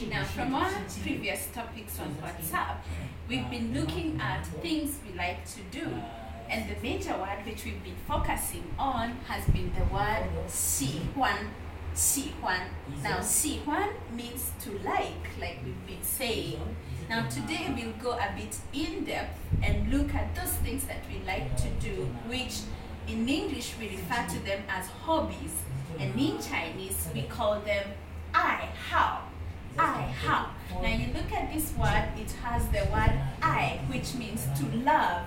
Now, from our previous topics on WhatsApp, we've been looking at things we like to do. And the major word which we've been focusing on has been the word 喜欢. 喜欢. Now, 喜欢 means to like we've been saying. Now, today we'll go a bit in depth and look at those things that we like to do, which in English we refer to them as hobbies, and in Chinese we call them 爱好. 爱好. Now, you look at this word, it has the word 爱, which means to love.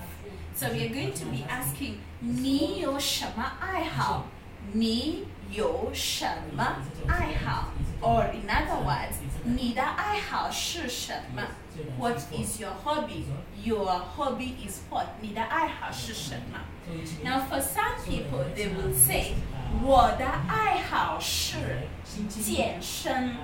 So we are going to be asking 你有什么爱好? 你有什么爱好? Or in other words, 你的爱好是什么? What is your hobby? Your hobby is what? 你的爱好是什么? Now, for some people, they will say, 我的爱好是健身.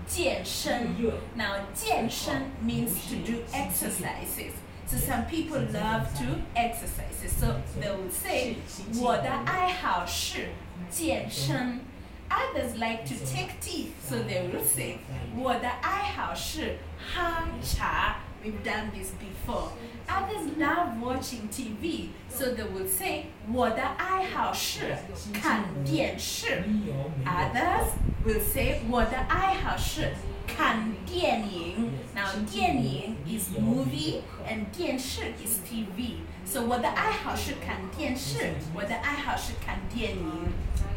健身. Now, 健身 means to do exercises. So some people love to exercise. So they will say, 我的爱好是健身. Others like to take tea, so they will say, 我的爱好是喝茶. We've done this before. Others love watching TV, so they will say, 我的爱好是看电视. Others will say, 我的爱好是看电影. Now, 电影 is movie and 电视 is TV. So, 我的爱好是看电视. 我的爱好是看电影.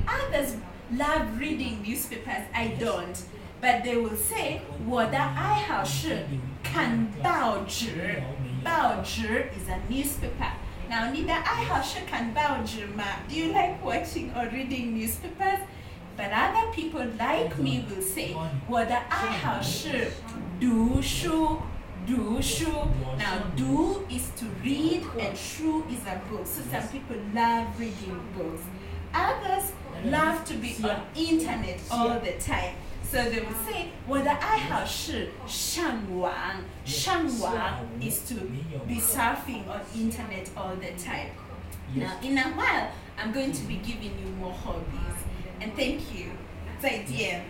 Others love reading newspapers. I don't. But they will say, 我的爱好是看报纸. 报纸 is a newspaper. Now, 你的爱好是看报纸吗? Do you like watching or reading newspapers? But other people like me will say, 我的爱好是读书. 读书. Now, 读 is to read and 书 is a book. So some people love reading books. Others love to be on internet all the time. So they will say, 我的爱好是上网. 上网 is to be surfing on internet all the time. Now, in a while, I'm going to be giving you more hobbies. And thank you. 再见.